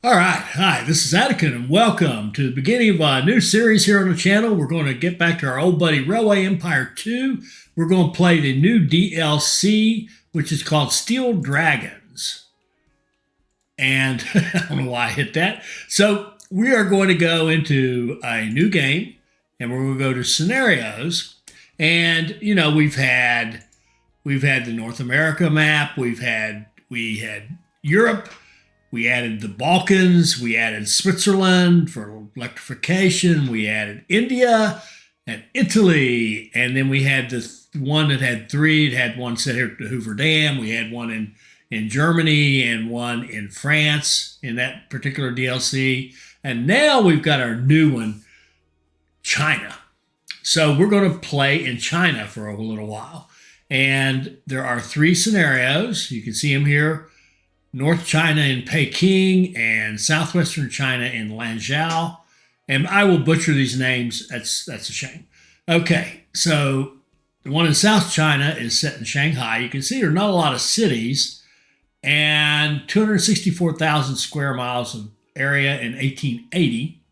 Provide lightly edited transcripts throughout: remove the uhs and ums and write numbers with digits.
All right. Hi, this is Atticus, and welcome to the beginning of a new series here on the channel. We're going to get back to our old buddy Railway Empire 2. We're going to play the new DLC, which is called Steel Dragons. And I don't know why I hit that. So we are going to go into a new game, and we're going to go to scenarios. And we've had the North America map, we had Europe. We added the Balkans. We added Switzerland for electrification. We added India and Italy. And then we had the one that had three. It had one set here at the Hoover Dam. We had one in Germany and one in France in that particular DLC. And now we've got our new one, China. So we're going to play in China for a little while. And there are three scenarios. You can see them here. North China in Peking and southwestern China in Lanzhou. And I will butcher these names. That's a shame. Okay, so the one in South China is set in Shanghai. You can see there are not a lot of cities and 264,000 square miles of area in 1880.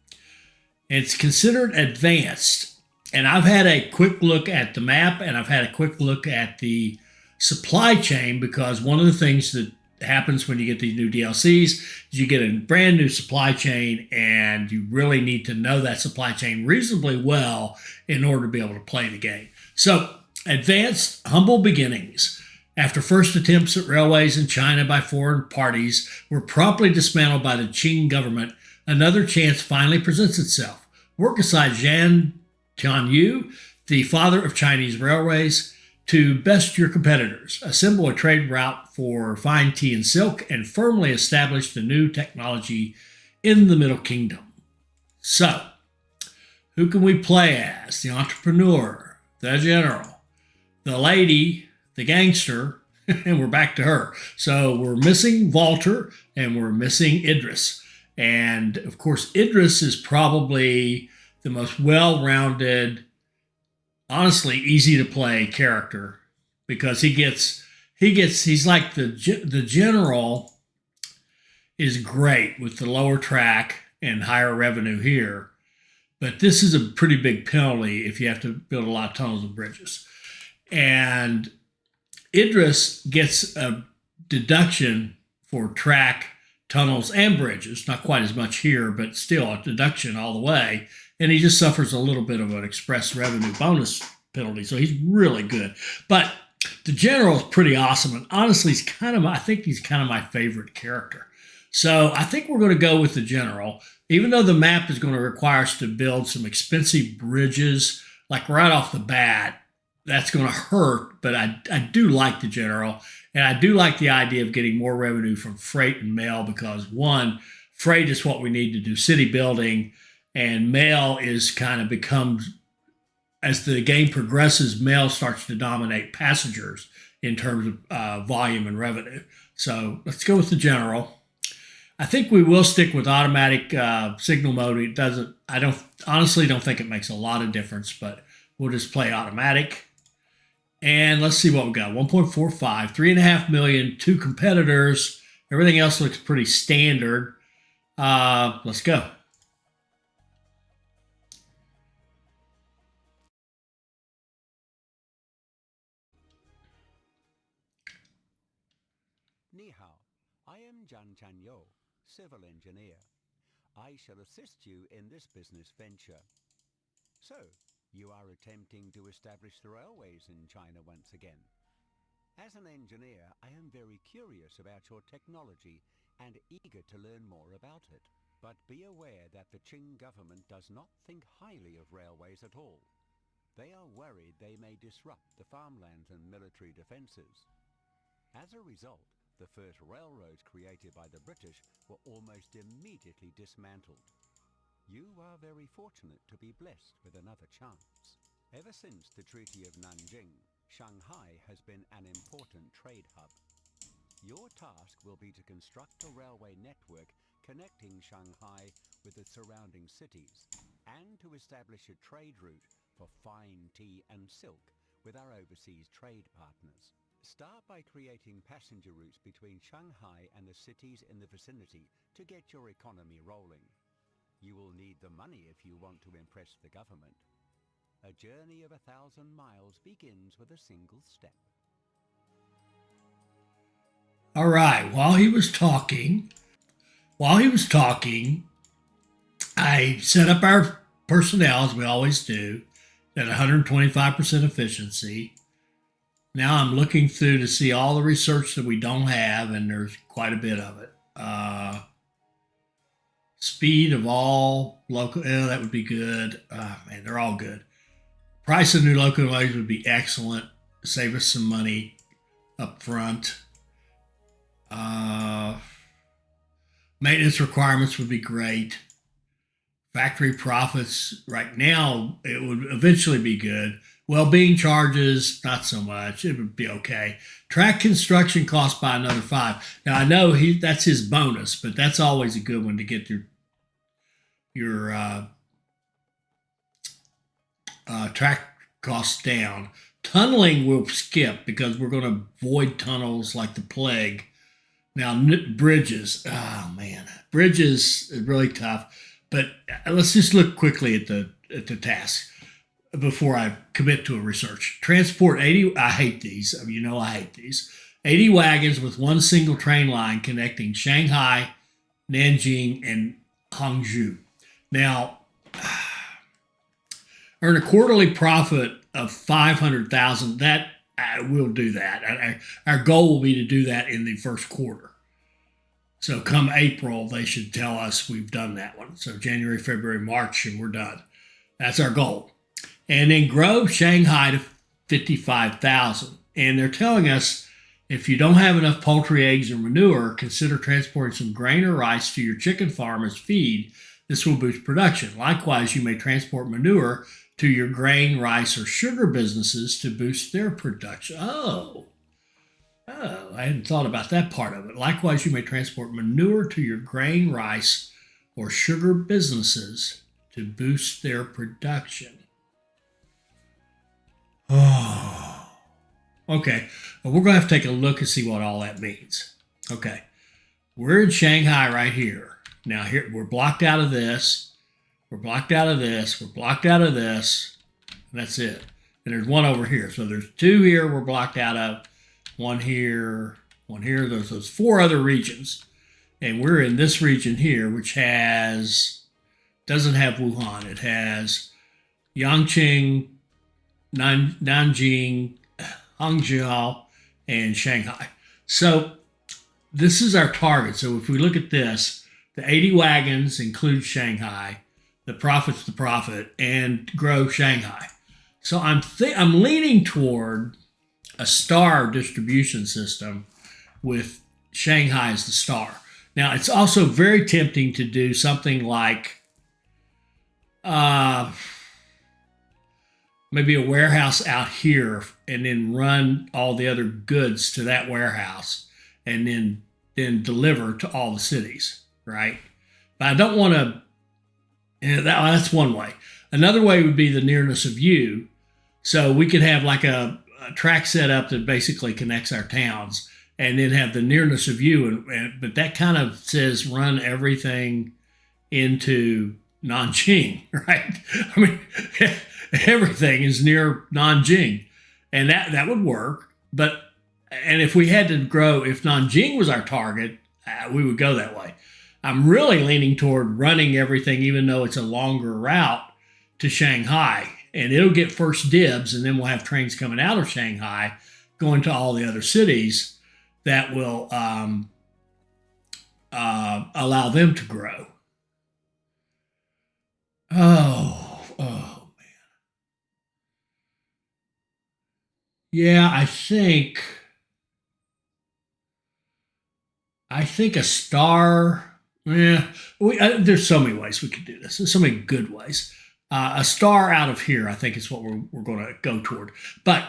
It's considered advanced. And I've had a quick look at the map and I've had a quick look at the supply chain, because one of the things that happens when you get these new DLCs is you get a brand new supply chain, and you really need to know that supply chain reasonably well in order to be able to play the game. So, advanced, humble beginnings. After first attempts at railways in China by foreign parties were promptly dismantled by the Qing government, another chance finally presents itself. Work aside Zhan Tianyu, the father of Chinese railways, to best your competitors, assemble a trade route for fine tea and silk, and firmly establish the new technology in the Middle Kingdom. So, who can we play as? The entrepreneur, the general, the lady, the gangster, and we're back to her. So we're missing Walter and we're missing Idris. And of course, Idris is probably the most well-rounded, honestly easy to play character, because he's like the general is great with the lower track and higher revenue here, but this is a pretty big penalty if you have to build a lot of tunnels and bridges. And Idris gets a deduction for track, tunnels, and bridges. Not quite as much here, but still a deduction all the way. And he just suffers a little bit of an express revenue bonus penalty. So he's really good. But the general is pretty awesome. And honestly, I think he's kind of my favorite character. So I think we're going to go with the general, even though the map is going to require us to build some expensive bridges, like right off the bat. That's going to hurt, but I do like the general. And I do like the idea of getting more revenue from freight and mail, because one, freight is what we need to do city building. And mail is kind of becomes, as the game progresses, mail starts to dominate passengers in terms of volume and revenue. So let's go with the general. I think we will stick with automatic signal mode. I honestly don't think it makes a lot of difference, but we'll just play automatic. And let's see what we got. 1.45, 3.5 million, two competitors. Everything else looks pretty standard. Let's go. Ni hao, I am Zhan Chanyo, civil engineer. I shall assist you in this business venture. So, you are attempting to establish the railways in China once again. As an engineer, I am very curious about your technology and eager to learn more about it. But be aware that the Qing government does not think highly of railways at all. They are worried they may disrupt the farmlands and military defenses. As a result, the first railroads created by the British were almost immediately dismantled. You are very fortunate to be blessed with another chance. Ever since the Treaty of Nanjing, Shanghai has been an important trade hub. Your task will be to construct a railway network connecting Shanghai with the surrounding cities, and to establish a trade route for fine tea and silk with our overseas trade partners. Start by creating passenger routes between Shanghai and the cities in the vicinity to get your economy rolling. You will need the money if you want to impress the government. A journey of 1,000 miles begins with a single step. All right. While he was talking, I set up our personnel as we always do at 125% efficiency. Now I'm looking through to see all the research that we don't have, and there's quite a bit of it. Speed of all local, that would be good. Man, they're all good. Price of new locomotives would be excellent. Save us some money up front. Uh, Maintenance requirements would be great. Factory profits right now, it would eventually be good. Well-being charges, not so much. It would be okay. Track construction costs by another 5. Now I know that's his bonus, but that's always a good one to get your track costs down. Tunneling we'll skip because we're going to avoid tunnels like the plague. Now bridges, oh man, bridges is really tough. But let's just look quickly at the task before I commit to a research. Transport 80. I hate these. I hate these. 80 wagons with one single train line connecting Shanghai, Nanjing, and Hangzhou. Now, earn a quarterly profit of 500,000. That we'll do that. Our goal will be to do that in the first quarter. So come April, they should tell us we've done that one. So January, February, March, and we're done. That's our goal. And then grow Shanghai to 55,000. And they're telling us if you don't have enough poultry, eggs, or manure, consider transporting some grain or rice to your chicken farm as feed. This will boost production. Likewise, you may transport manure to your grain, rice, or sugar businesses to boost their production. Oh, I hadn't thought about that part of it. Likewise, you may transport manure to your grain, rice, or sugar businesses to boost their production. Oh, okay. Well, we're going to have to take a look and see what all that means. Okay. We're in Shanghai right here. Now, here we're blocked out of this. We're blocked out of this. We're blocked out of this. And that's it. And there's one over here. So there's 2 here we're blocked out of. One here, one here. There's those 4 other regions. And we're in this region here, which doesn't have Wuhan. It has Yangqing, Nanjing, Hangzhou, and Shanghai. So this is our target. So if we look at this, the 80 wagons include Shanghai. The profit's the profit, and grow Shanghai. So I'm leaning toward a star distribution system with Shanghai as the star. Now, it's also very tempting to do something like maybe a warehouse out here and then run all the other goods to that warehouse and then deliver to all the cities, right? But I don't want to, that's one way. Another way would be the nearness of view. So we could have like a track set up that basically connects our towns and then have the nearness of view. But that kind of says run everything into Nanjing, right? I mean, everything is near Nanjing, and that would work. And if we had to grow, if Nanjing was our target, we would go that way. I'm really leaning toward running everything, even though it's a longer route, to Shanghai, and it'll get first dibs, and then we'll have trains coming out of Shanghai going to all the other cities that will allow them to grow. Oh, man. Yeah, I think a star. Yeah, there's so many ways we could do this. There's so many good ways. A star out of here, I think, is what we're going to go toward. But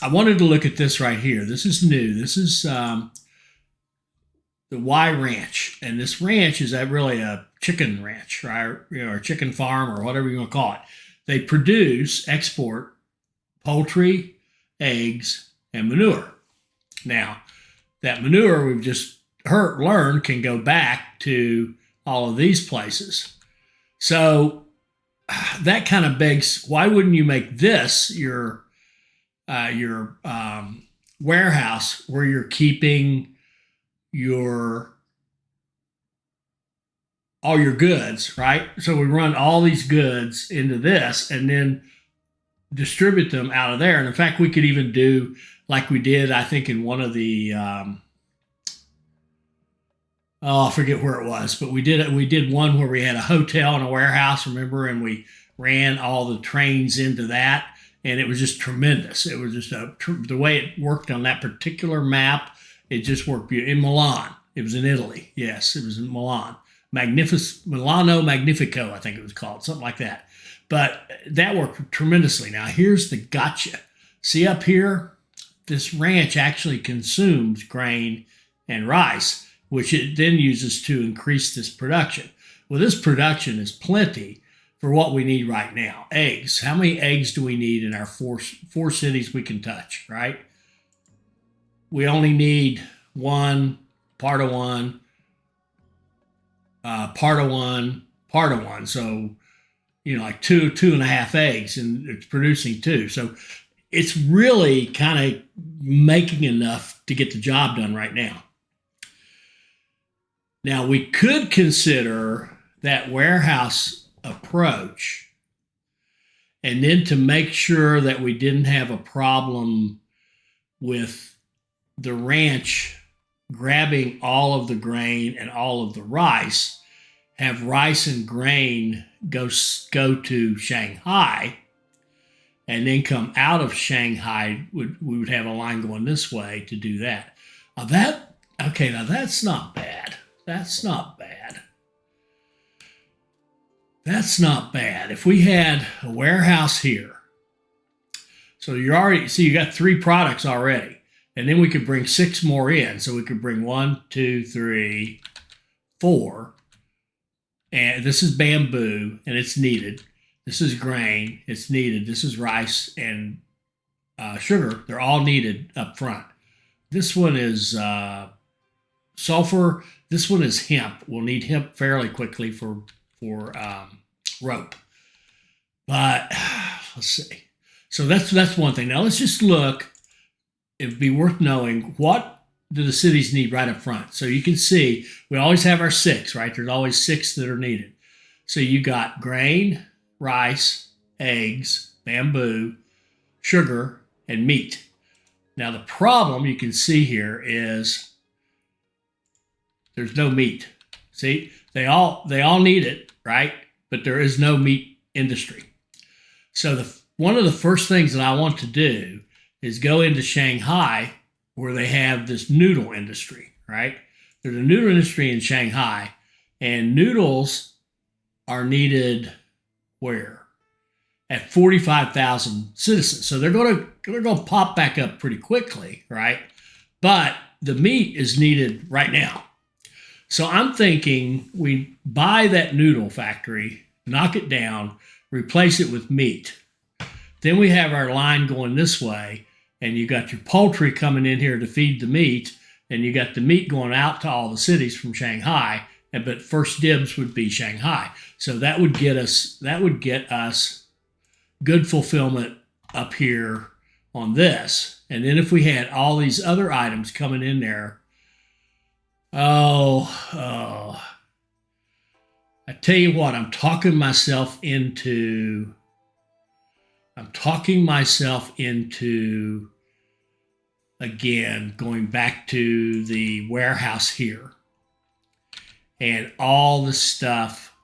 I wanted to look at this right here. This is new. This is the Y Ranch, and this ranch is really a chicken ranch, right? Or a chicken farm, or whatever you want to call it. They export poultry, eggs, and manure. Now, that manure we've just learned can go back to all of these places. So that kind of begs, why wouldn't you make this your warehouse where you're keeping your all your goods, right? So we run all these goods into this and then distribute them out of there. And in fact, we could even do like we did, I think, in one of the I forget where it was, but we did it. We did one where we had a hotel and a warehouse, remember, and we ran all the trains into that, and it was just tremendous. It was just the way it worked on that particular map. It just worked beautifully. In Milan. It was in Italy. Yes, it was in Milan. Milano Magnifico, I think it was called, something like that. But that worked tremendously. Now, here's the gotcha. See up here, this ranch actually consumes grain and rice, which it then uses to increase this production. Well, this production is plenty for what we need right now. Eggs. How many eggs do we need in our four cities we can touch, right? We only need one, part of one, part of one, part of one. So, like two and a half eggs, and it's producing two. So it's really kind of making enough to get the job done right now. Now, we could consider that warehouse approach, and then to make sure that we didn't have a problem with the ranch grabbing all of the grain and all of the rice, have rice and grain go to Shanghai, and then come out of Shanghai. We would have a line going this way to do that. Now that's not bad. That's not bad. That's not bad. If we had a warehouse here, so you got 3 products already, and then we could bring 6 more in. So we could bring 1, 2, 3, 4. And this is bamboo, and it's needed. This is grain, it's needed. This is rice and sugar. They're all needed up front. This one is sulfur. This one is hemp. We'll need hemp fairly quickly for rope. But let's see. So that's one thing. Now let's just look. It'd be worth knowing, what do the cities need right up front? So you can see we always have our 6, right? There's always 6 that are needed. So you got grain, rice, eggs, bamboo, sugar, and meat. Now the problem you can see here is there's no meat. See, they all need it, right? But there is no meat industry. So one of the first things that I want to do is go into Shanghai, where they have this noodle industry, right? There's a noodle industry in Shanghai, and noodles are needed where? At 45,000 citizens. So they're going to pop back up pretty quickly, right? But the meat is needed right now. So I'm thinking we buy that noodle factory, knock it down, replace it with meat. Then we have our line going this way, and you got your poultry coming in here to feed the meat, and you got the meat going out to all the cities from Shanghai, but first dibs would be Shanghai. So that would get us good fulfillment up here on this. And then if we had all these other items coming in there, I tell you what, I'm talking myself into again, going back to the warehouse here and all the stuff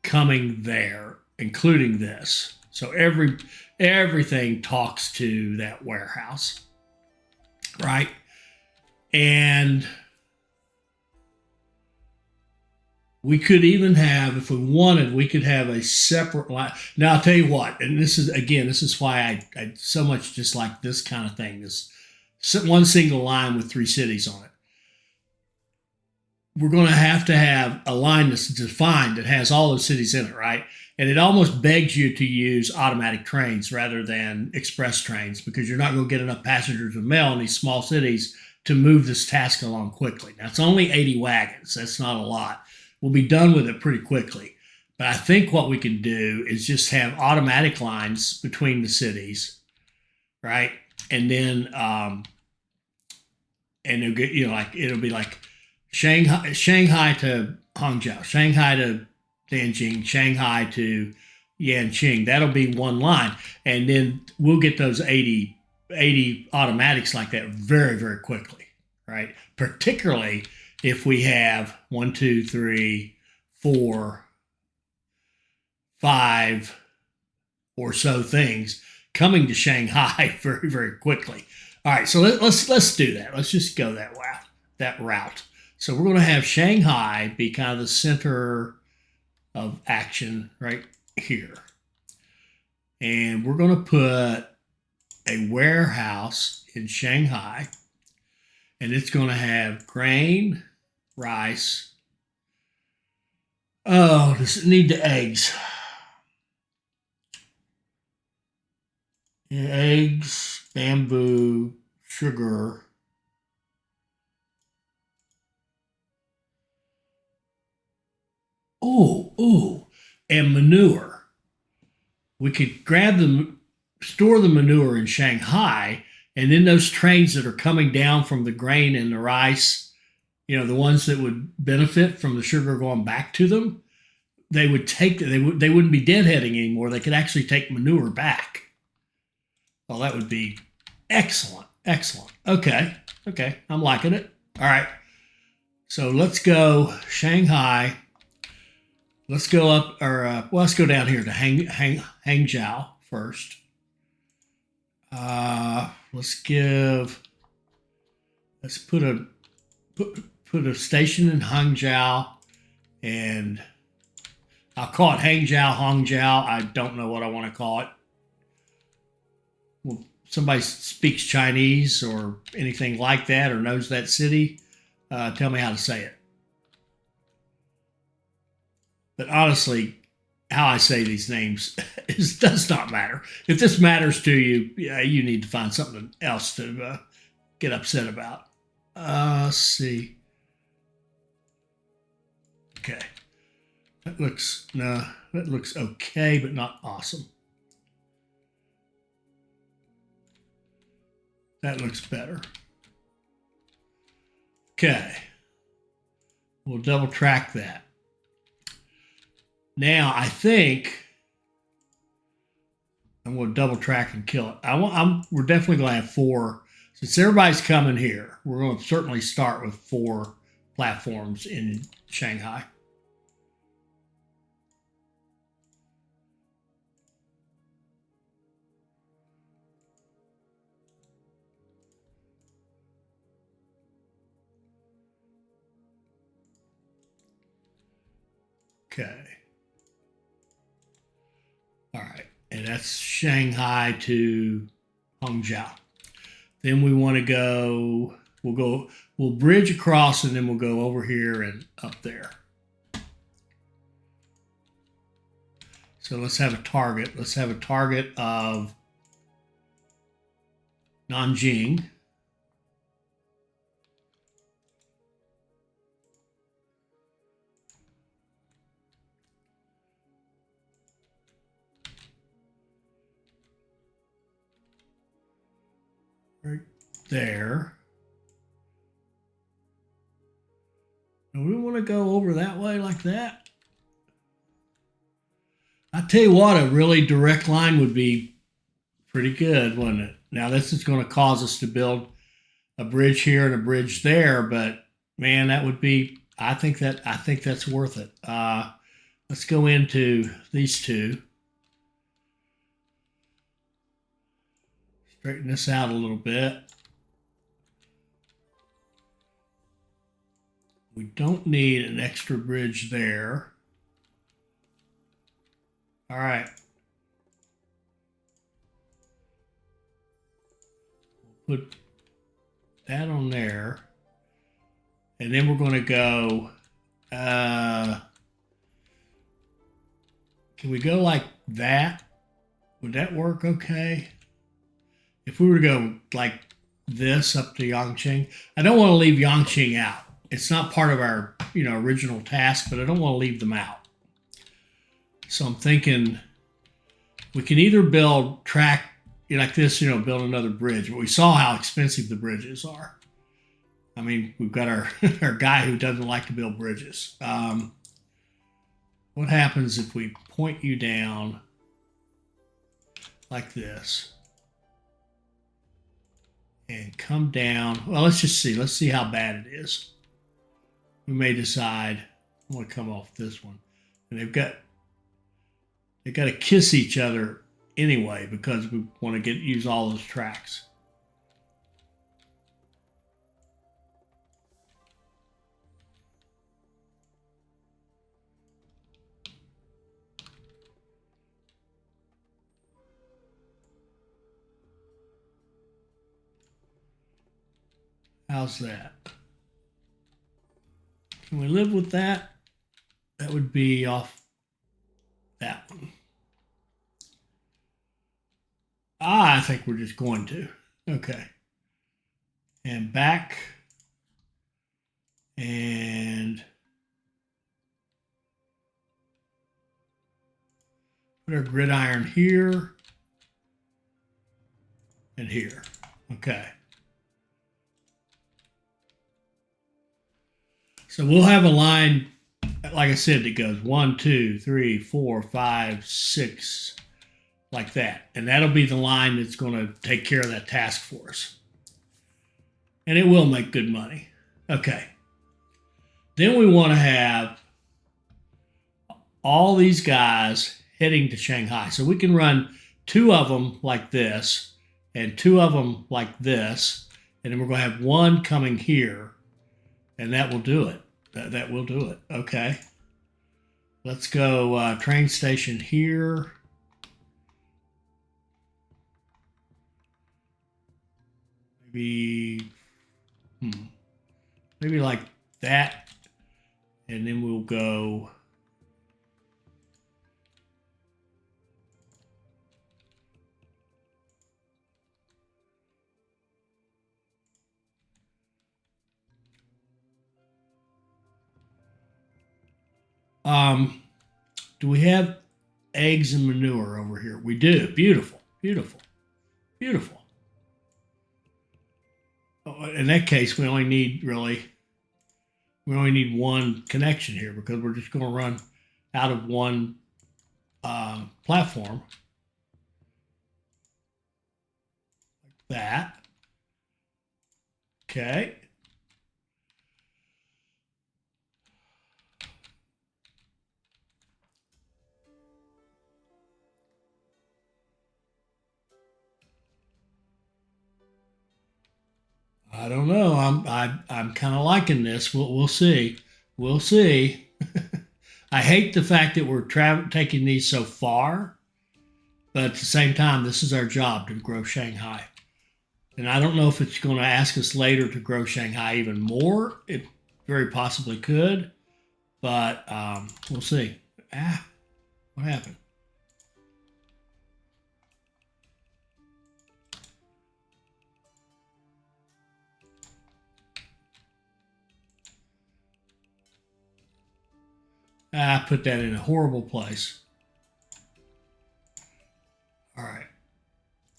coming there, including this. So everything talks to that warehouse, right? And we could even have, if we wanted, we could have a separate line. Now, I'll tell you what, and this is why I so much dislike this kind of thing, this one single line with 3 cities on it. we're going to have a line that's defined that has all those cities in it, right? And it almost begs you to use automatic trains rather than express trains because you're not going to get enough passengers with mail in these small cities to move this task along quickly. Now, it's only 80 wagons. That's not a lot. We'll be done with it pretty quickly. But I think what we can do is just have automatic lines between the cities, right? And then, and it'll get, like, it'll be like Shanghai to Hangzhou, Shanghai to Nanjing, Shanghai to Yanqing. That'll be one line. And then we'll get those 80 automatics like that very, very quickly, right? Particularly if we have 1, 2, 3, 4, 5 or so things coming to Shanghai very, very quickly. All right, so let's do that. Let's just go that route. So we're going to have Shanghai be kind of the center of action right here. And we're going to put a warehouse in Shanghai, and it's going to have grain, rice. Oh, does it need the eggs? Yeah, eggs, bamboo, sugar. Oh, and manure. We could store the manure in Shanghai, and then those trains that are coming down from the grain and the rice, the ones that would benefit from the sugar going back to them, they wouldn't be deadheading anymore. They could actually take manure back. Well, that would be excellent. Excellent. Okay. I'm liking it. All right. So let's go Shanghai. Let's go up, let's go down here to Hangzhou first. Let's put a station in Hangzhou, and I'll call it Hangzhou. I don't know what I want to call it. Well, somebody speaks Chinese or anything like that or knows that city, tell me how to say it. But honestly, how I say these names does not matter. If this matters to you, you need to find something else to get upset about. Let's see. Okay. That looks okay, but not awesome. That looks better. Okay. We'll double track that. Now, I think I'm going to double track and kill it. We're definitely going to have 4. Since everybody's coming here, we're going to certainly start with 4 platforms in Shanghai. Okay. All right. And that's Shanghai to Hangzhou. Then we want to go, we'll bridge across and then we'll go over here and up there. So let's have a target. Let's have a target of Nanjing. Right there. Do we want to go over that way like that? I tell you what, a really direct line would be pretty good, wouldn't it? Now, this is going to cause us to build a bridge here and a bridge there, but man, that would be. I think that's worth it. Let's go into these two. Straighten this out a little bit. We don't need an extra bridge there. All right. We'll put that on there. And then we're going to go, can we go like that? Would that work okay? If we were to go like this up to Yangqing, I don't want to leave Yangqing out. It's not part of our, original task, but I don't want to leave them out. So I'm thinking we can either build track like this, build another bridge. But we saw how expensive the bridges are. I mean, we've got our our guy who doesn't like to build bridges. What happens if we point you down like this and come down? Well, let's just see. Let's see how bad it is. We may decide I want to come off this one, and they've got to kiss each other anyway because we want to use all those tracks. How's that? Can we live with that? That would be off that one. I think we're just going to. Okay. And back. And put our gridiron here and here. Okay. So we'll have a line, like I said, that goes 1, 2, 3, 4, 5, 6, like that. And that'll be the line that's going to take care of that task for us. And it will make good money. Okay. Then we want to have all these guys heading to Shanghai. So we can run 2 of them like this and 2 of them like this. And then we're going to have 1 coming here. And that will do it. That will do it. Okay. Let's go train station here. Maybe like that. And then we'll go do we have eggs and manure over here? We do. Beautiful. Beautiful. Beautiful. In that case, we only need 1 connection here because we're just going to run out of 1 platform. Like that. Okay. I don't know. I'm kind of liking this. We'll see. We'll see. I hate the fact that we're taking these so far, but at the same time, this is our job to grow Shanghai. And I don't know if it's going to ask us later to grow Shanghai even more. It very possibly could, but we'll see. What happened? I put that in a horrible place. All right.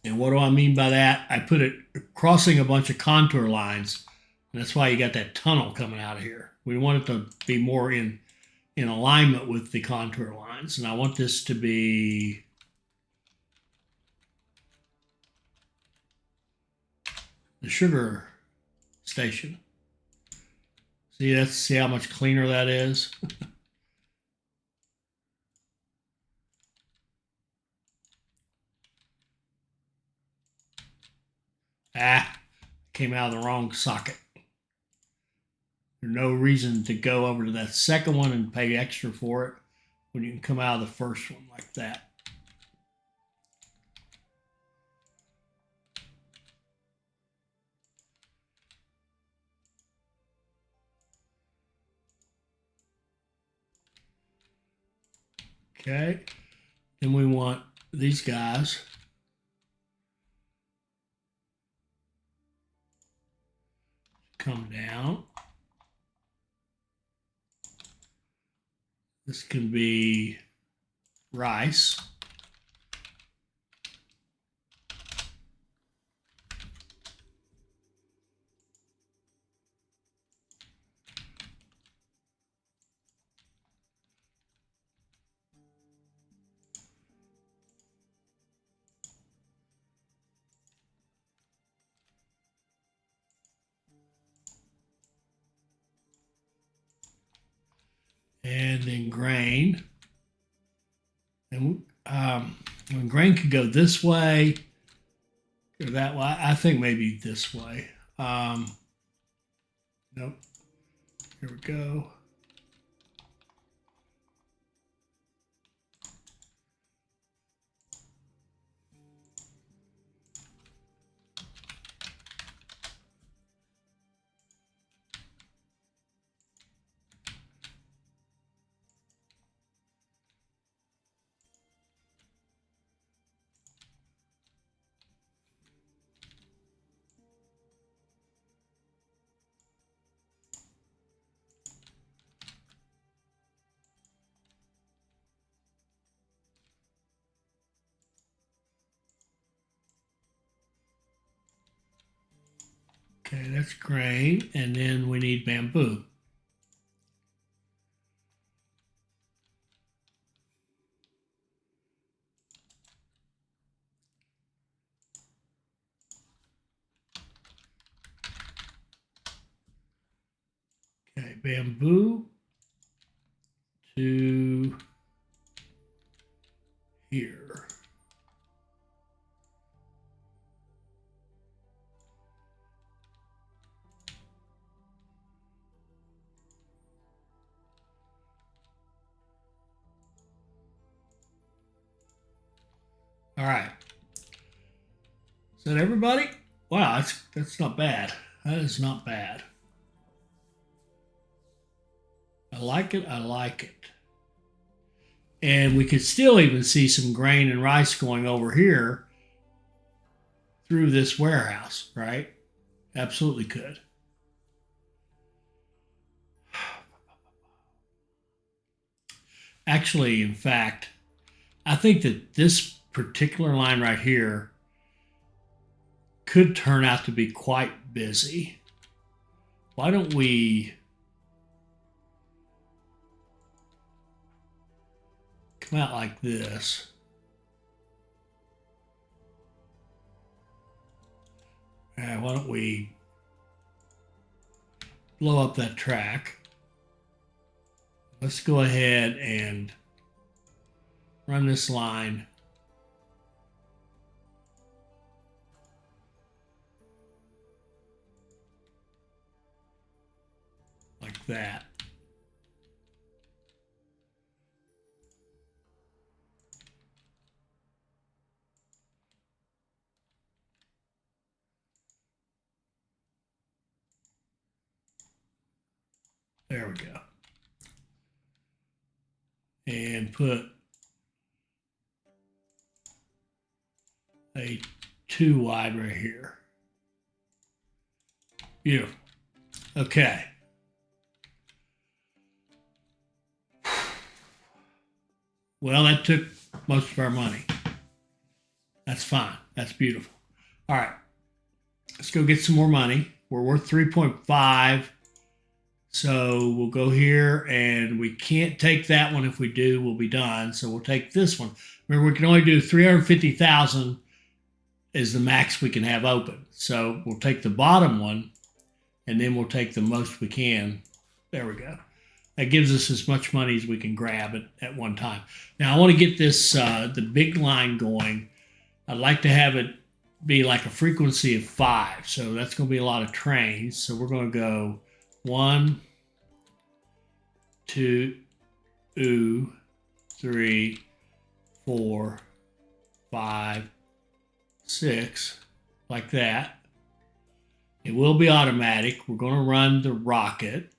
And what do I mean by that? I put it crossing a bunch of contour lines. And that's why you got that tunnel coming out of here. We want it to be more in alignment with the contour lines. And I want this to be the sugar station. See how much cleaner that is? Came out of the wrong socket. There's no reason to go over to that second one and pay extra for it when you can come out of the first one like that. Okay. Then we want these guys. Come down. This can be rice. And then grain. And when grain could go this way or that way, I think maybe this way. Nope. Here we go. Okay, that's grain. And then we need bamboo. Okay, bamboo to here. All right. Is that everybody? Wow, that's not bad. That is not bad. I like it. I like it. And we could still even see some grain and rice going over here through this warehouse, right? Absolutely could. Actually, in fact, I think that this particular line right here could turn out to be quite busy. Why don't we come out like this? Why don't we blow up that track? Let's go ahead and run this line like that. There we go. And put a 2 wide right here. Beautiful. Okay. Well, that took most of our money. That's fine. That's beautiful. All right. Let's go get some more money. We're worth 3.5. So we'll go here and we can't take that one. If we do, we'll be done. So we'll take this one. Remember, we can only do 350,000 is the max we can have open. So we'll take the bottom one and then we'll take the most we can. There we go. That gives us as much money as we can grab at one time. Now I want to get this, the big line going. I'd like to have it be like a frequency of 5. So that's going to be a lot of trains. So we're going to go 1, 2, 3, 4, 5, 6, like that. It will be automatic. We're going to run the rocket.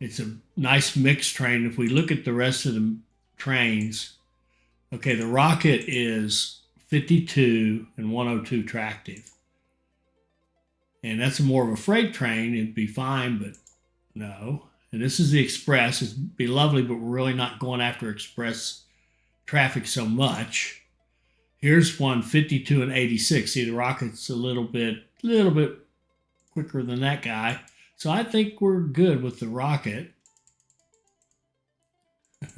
It's a nice mixed train. If we look at the rest of the trains, okay, the Rocket is 52 and 102 tractive. And that's more of a freight train. It'd be fine, but no. And this is the Express. It'd be lovely, but we're really not going after Express traffic so much. Here's one 52 and 86. See, the Rocket's a little bit quicker than that guy. So I think we're good with the Rocket. The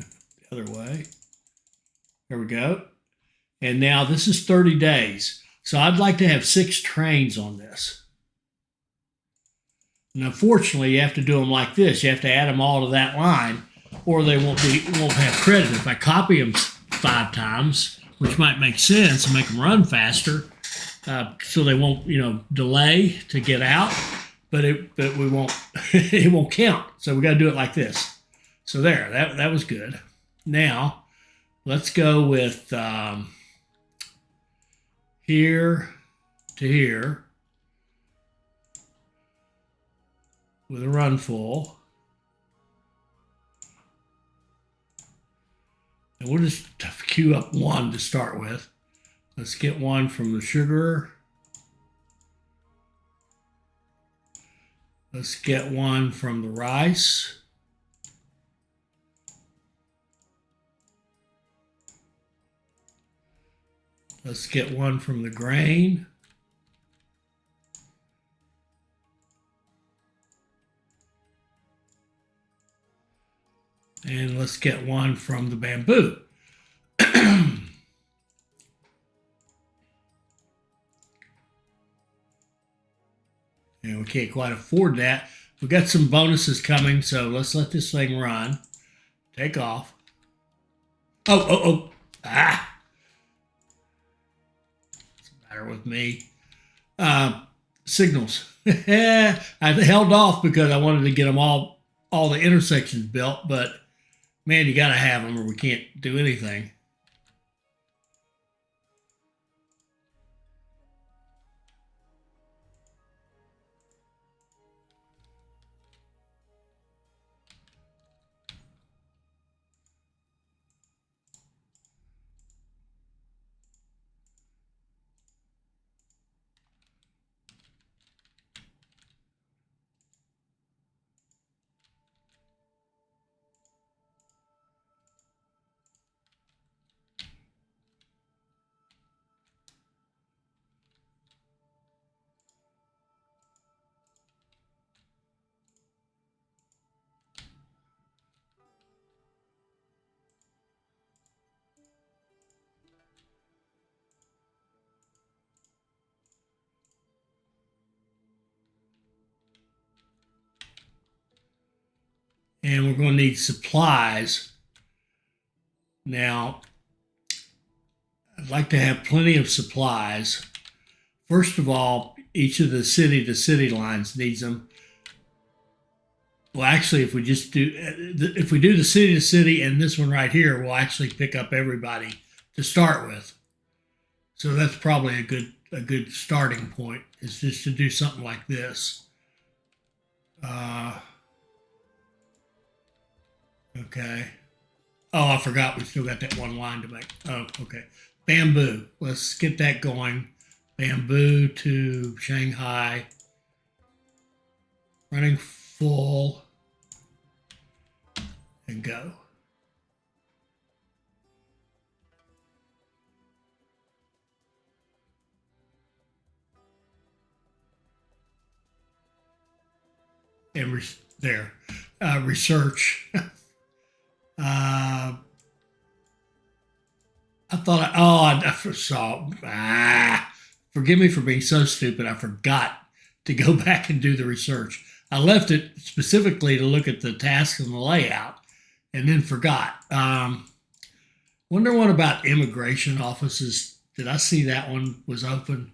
other way. There we go. And now this is 30 days. So I'd like to have 6 trains on this. And unfortunately, you have to do them like this. You have to add them all to that line, or they won't have credit. If I copy them 5 times, which might make sense and make them run faster, so they won't, delay to get out, but we won't it won't count. So we got to do it like this. So there, that was good. Now let's go with here to here with a run full. And we'll just queue up one to start with. Let's get one from the sugar. Let's get one from the rice. Let's get one from the grain. And let's get one from the bamboo. And we can't quite afford that. We've got some bonuses coming, so let's let this thing run. Take off. Oh. Ah. What's the matter with me? Signals. I held off because I wanted to get them all the intersections built, but man, you got to have them or we can't do anything. And we're going to need supplies. Now, I'd like to have plenty of supplies. First of all, each of the city-to-city lines needs them. Well, actually, if we do the city-to-city and this one right here, we'll actually pick up everybody to start with. So that's probably a good starting point, is just to do something like this. Okay. Oh, I forgot we still got that one line to make. Oh, okay. Bamboo. Let's get that going. Bamboo to Shanghai. Running full. And go. And there. Research. I thought, I saw. Forgive me for being so stupid. I forgot to go back and do the research. I left it specifically to look at the tasks and the layout, and then forgot. Wonder what about immigration offices? Did I see that one was open?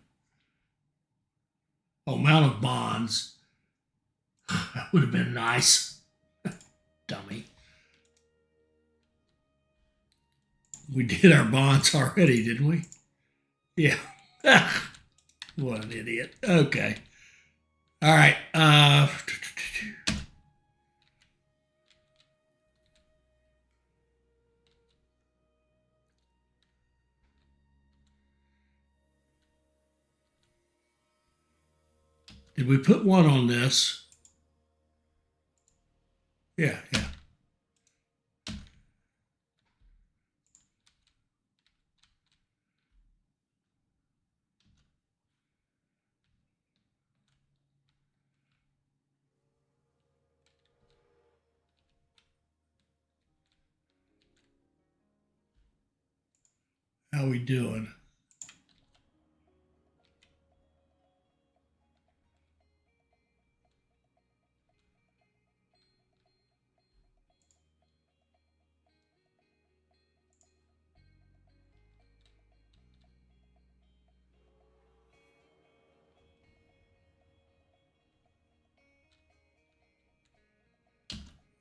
Oh, amount of bonds. That would have been nice. Dummy. We did our bonds already, didn't we? Yeah. What an idiot. Okay. All right. Did we put one on this? Yeah, yeah. How we doing?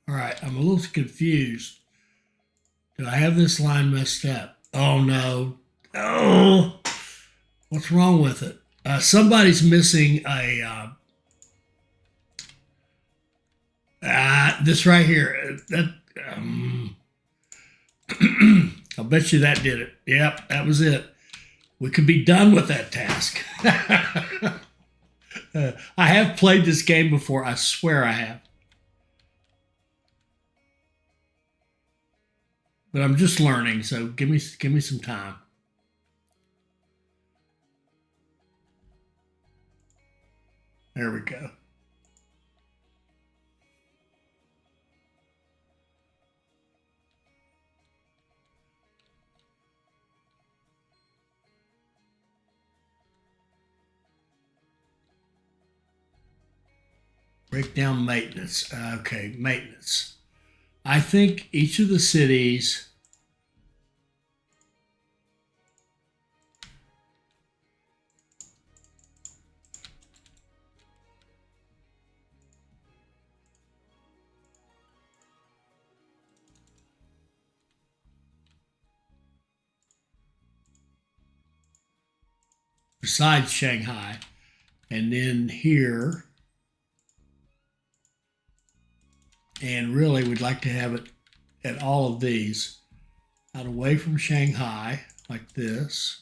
All right, I'm a little confused. Do I have this line messed up? Oh no. Oh, what's wrong with it? Somebody's missing a this right here. That I'll bet you that did it. Yep, that was it. We could be done with that task. I have played this game before. I swear I have. But I'm just learning, so give me some time. There we go. Breakdown maintenance. Okay, maintenance. I think each of the cities besides Shanghai, and then here, and really we'd like to have it at all of these, out away from Shanghai, like this.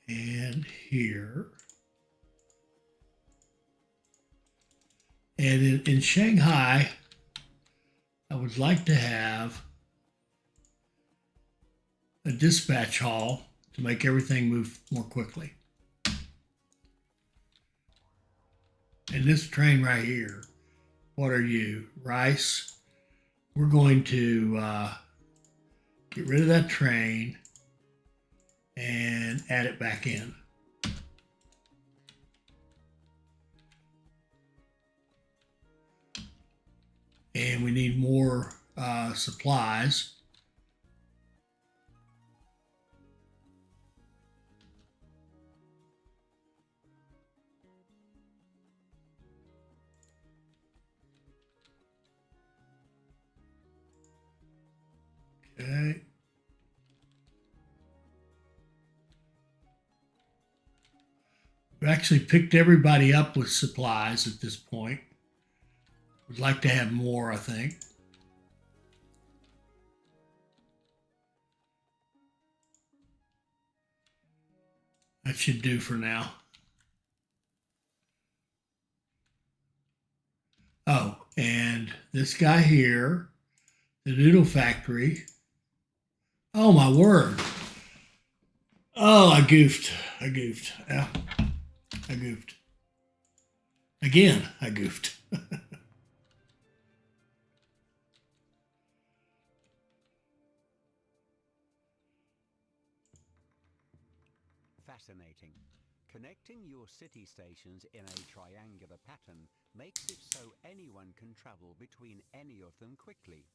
And here. And in Shanghai, I would like to have a dispatch hall to make everything move more quickly. And this train right here, what are you? Rice. We're going to get rid of that train and add it back in. And we need more supplies. Okay. We actually picked everybody up with supplies at this point. Would like to have more, I think. That should do for now. Oh, and this guy here, the noodle factory. Oh my word. Oh, I goofed. Yeah, I goofed. Again, I goofed. Fascinating. Connecting your city stations in a triangular pattern makes it so anyone can travel between any of them quickly.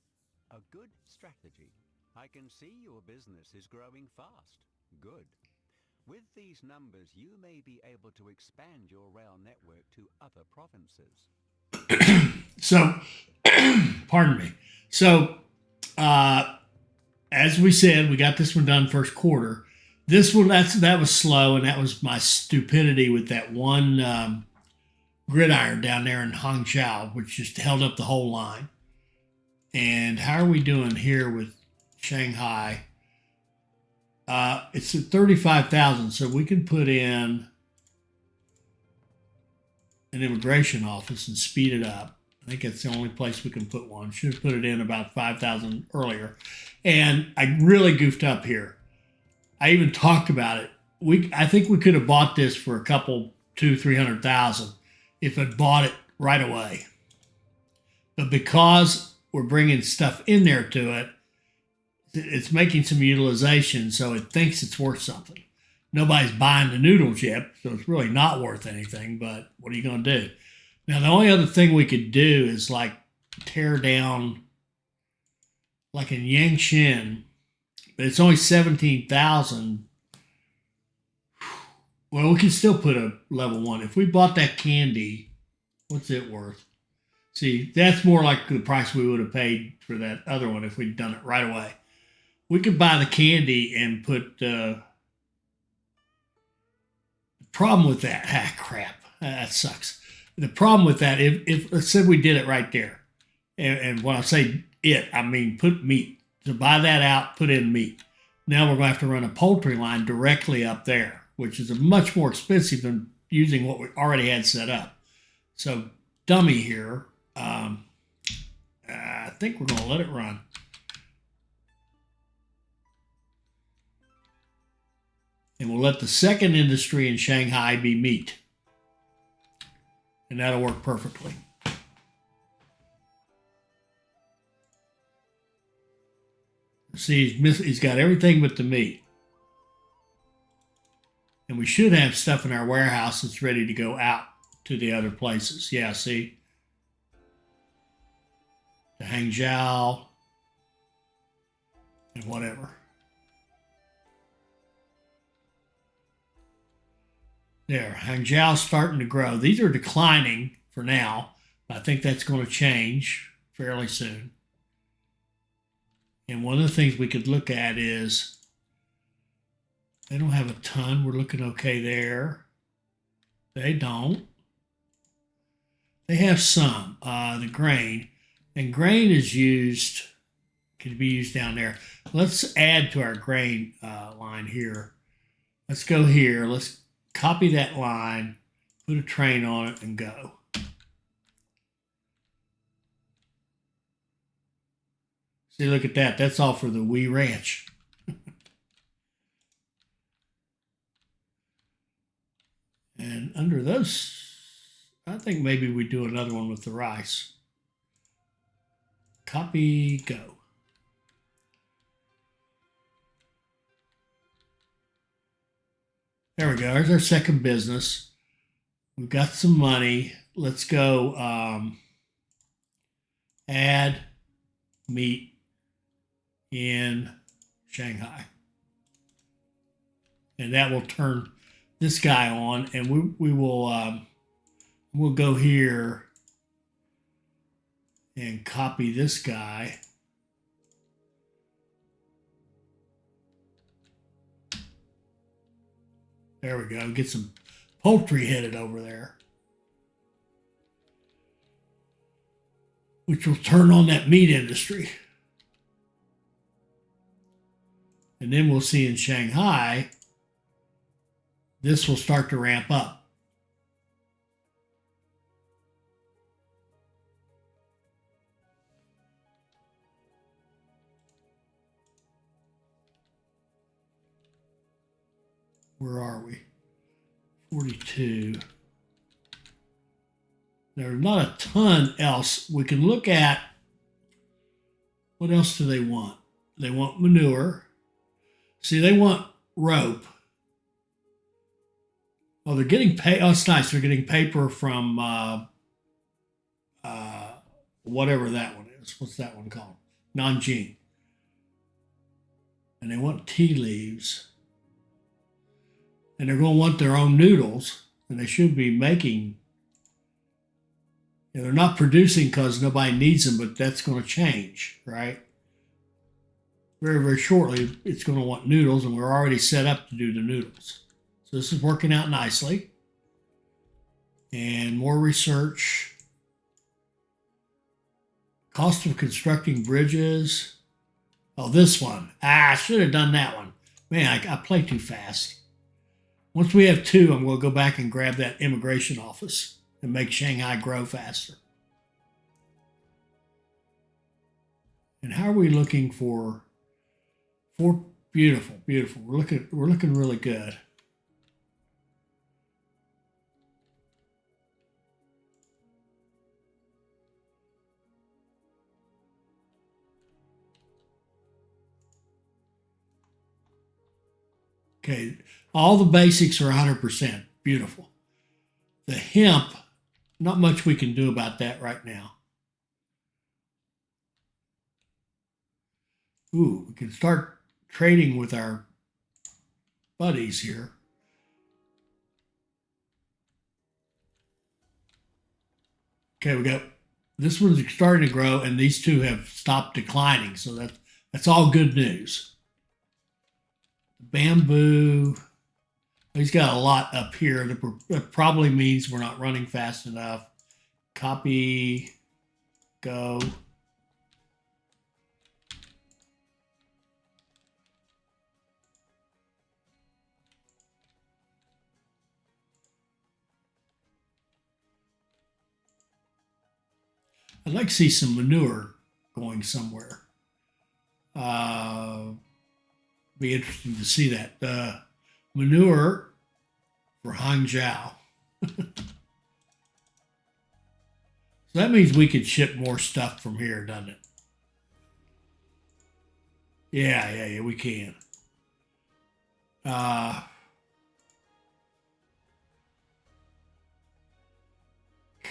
A good strategy. I can see your business is growing fast. Good. With these numbers, you may be able to expand your rail network to other provinces. So, pardon me. So, as we said, we got this one done first quarter. This one, that was slow, and that was my stupidity with that one gridiron down there in Hangzhou, which just held up the whole line. And how are we doing here with Shanghai? It's at 35,000, so we can put in an immigration office and speed it up. I think that's the only place we can put one. Should have put it in about 5,000 earlier. And I really goofed up here. I even talked about it. I think we could have bought this for a couple, 300,000 if I'd bought it right away. But because we're bringing stuff in there to it, it's making some utilization, so it thinks it's worth something. Nobody's buying the noodles yet, so it's really not worth anything, but what are you going to do? Now, the only other thing we could do is like tear down, like in Yangshin, but it's only 17,000. Well, we can still put a level 1. If we bought that candy, what's it worth? See, that's more like the price we would have paid for that other one if we'd done it right away. We could buy the candy and put the problem with that. Crap. That sucks. The problem with that, if let's say we did it right there, and when I say it, I mean put meat. So buy that out, put in meat. Now we're going to have to run a poultry line directly up there, which is much more expensive than using what we already had set up. So dummy here. I think we're going to let it run. And we'll let the second industry in Shanghai be meat. And that'll work perfectly. See, he's got everything but the meat. And we should have stuff in our warehouse that's ready to go out to the other places. Yeah, see? The Hangzhou and whatever. There, Hangzhou's starting to grow. These are declining for now, but I think that's going to change fairly soon. And one of the things we could look at is they don't have a ton. We're looking okay there. They don't. They have some, the grain. And grain is used, could be used down there. Let's add to our grain line here. Let's go here. Let's copy that line, put a train on it, and go. See, look at that. That's all for the Wee Ranch. And under those, I think maybe we do another one with the rice. Copy, go. There we go. There's our second business. We've got some money. Let's go add meat in Shanghai. And that will turn this guy on, and we will we'll go here and copy this guy. There we go. Get some poultry headed over there, which will turn on that meat industry. And then we'll see in Shanghai, this will start to ramp up. Where are we? 42. There's not a ton else. We can look at, what else do they want? They want manure. See, they want rope. Oh, they're getting oh, it's nice. They're getting paper from whatever that one is. What's that one called? Nanjing. And they want tea leaves. And they're going to want their own noodles. And they should be making. They're not producing because nobody needs them, but that's going to change, right? Very, very shortly, it's going to want noodles, and we're already set up to do the noodles. So this is working out nicely. And more research. Cost of constructing bridges. Oh, this one. I should have done that one. Man, I play too fast. Once we have two, I'm going to go back and grab that immigration office and make Shanghai grow faster. And how are we looking for beautiful, beautiful. We're looking really good. Okay, all the basics are 100%. Beautiful. The hemp, not much we can do about that right now. Ooh, we can start trading with our buddies here. Okay, we got this one's starting to grow, and these two have stopped declining. So that's all good news. Bamboo. He's got a lot up here. That probably means we're not running fast enough. Copy, go. I'd like to see some manure going somewhere. Be interesting to see that. Manure for Hangzhou. So that means we could ship more stuff from here, doesn't it? Yeah, we can. Uh,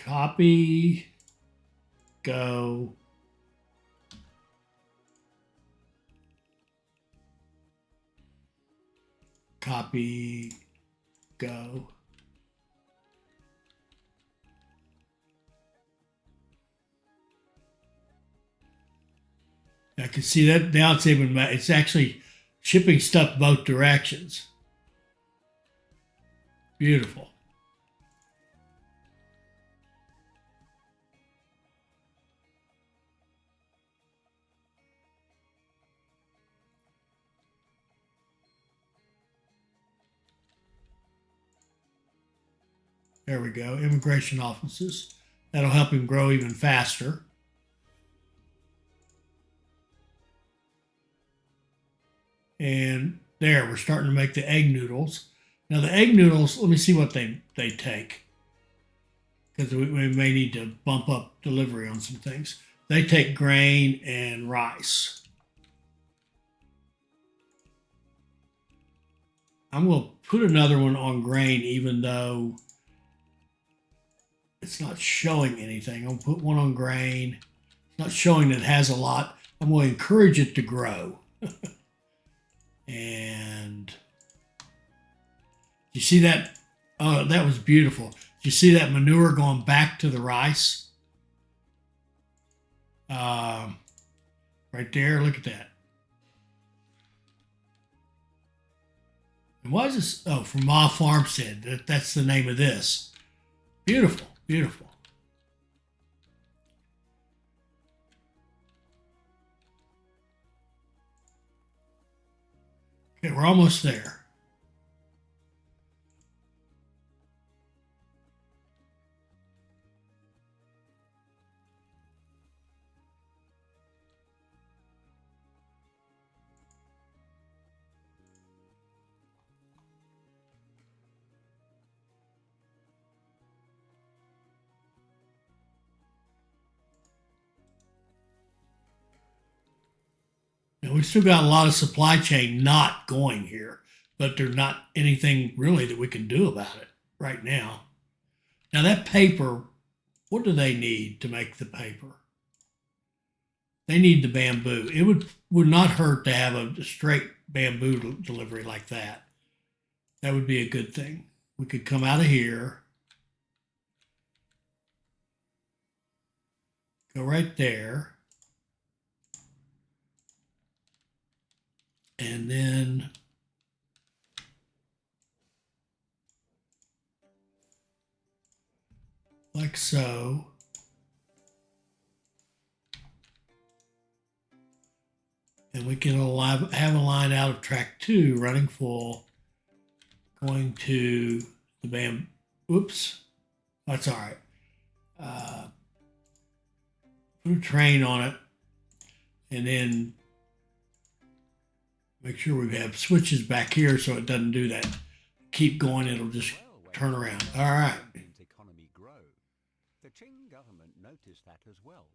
Copy, go. Copy, go. I can see that now it's actually shipping stuff both directions. Beautiful. There we go. Immigration offices. That'll help him grow even faster. And there, we're starting to make the egg noodles. Now the egg noodles, let me see what they take. Because we may need to bump up delivery on some things. They take grain and rice. I'm going to put another one on grain, even though it's not showing anything. I'll put one on grain. It's not showing that it has a lot. I'm going to encourage it to grow. And you see that? Oh, that was beautiful. You see that manure going back to the rice? Right there, look at that. And why is this? Oh, from Ma Farmstead. That's the name of this. Beautiful, beautiful. Okay, we're almost there. And we've still got a lot of supply chain not going here, but there's not anything really that we can do about it right now. Now that paper, what do they need to make the paper? They need the bamboo. It would not hurt to have a straight bamboo delivery like that. That would be a good thing. We could come out of here, go right there, and then like so. And we can have a line out of track 2 running full, going to the bam. Whoops, that's all right. Put a train on it, and then make sure we have switches back here so it doesn't do that. Keep going, it'll just turn around. All right. Economy grow. The Qing government noticed that as well.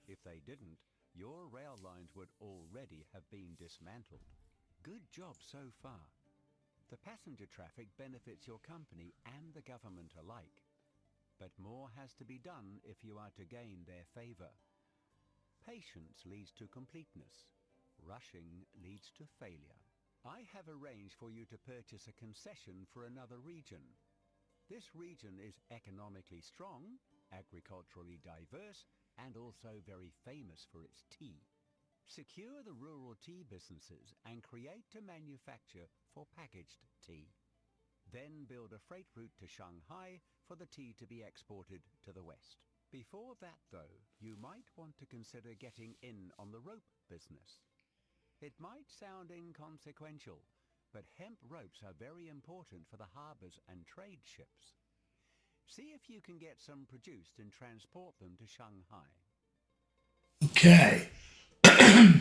If they didn't, your rail lines would already have been dismantled. Good job so far. The passenger traffic benefits your company and the government alike. But more has to be done if you are to gain their favor. Patience leads to completeness. Rushing leads to failure. I have arranged for you to purchase a concession for another region. This region is economically strong, agriculturally diverse, and also very famous for its tea. Secure the rural tea businesses and create a manufacture for packaged tea. Then build a freight route to Shanghai for the tea to be exported to the West. Before that, though, you might want to consider getting in on the rope business. It might sound inconsequential, but hemp ropes are very important for the harbors and trade ships. See if you can get some produced and transport them to Shanghai. Okay.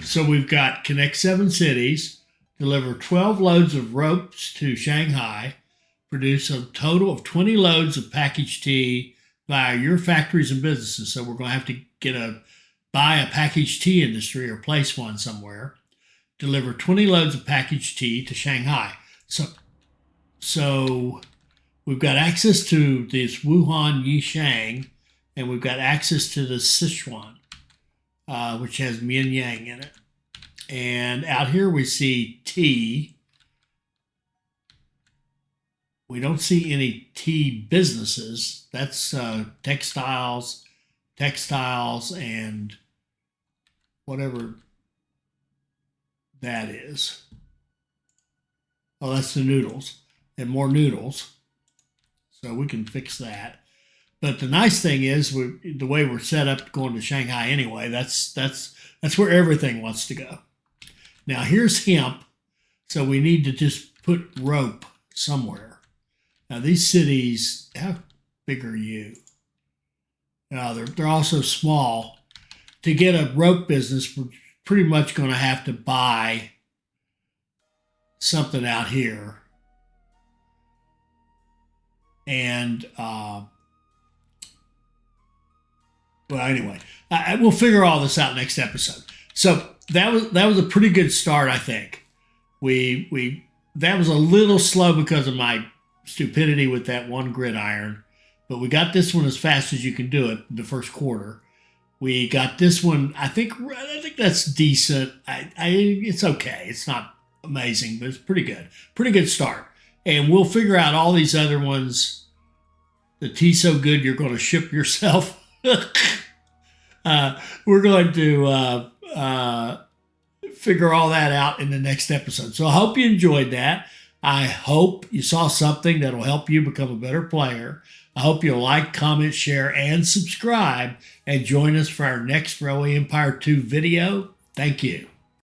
So we've got connect 7 cities, deliver 12 loads of ropes to Shanghai, produce a total of 20 loads of packaged tea via your factories and businesses. So we're going to have to buy a packaged tea industry or place one somewhere. Deliver 20 loads of packaged tea to Shanghai. So we've got access to this Wuhan Yishang, and we've got access to the Sichuan, which has Mianyang in it. And out here we see tea. We don't see any tea businesses. That's textiles, and whatever that is. Oh, that's the noodles and more noodles. So we can fix that. But the nice thing is, the way we're set up going to Shanghai anyway, that's where everything wants to go. Now here's hemp. So we need to just put rope somewhere. Now these cities, how big are you? They're also small. To get a rope business, we're pretty much going to have to buy something out here. And well, anyway, we'll figure all this out next episode. So that was a pretty good start, I think. That was a little slow because of my stupidity with that one gridiron, but we got this one as fast as you can do it in the first quarter. We got this one. I think that's decent. It's okay. It's not amazing, but it's pretty good. Pretty good start. And we'll figure out all these other ones. The tea's so good you're going to ship yourself. We're going to figure all that out in the next episode. So I hope you enjoyed that. I hope you saw something that'll help you become a better player. I hope you'll like, comment, share, and subscribe, and join us for our next Railway Empire 2 video. Thank you.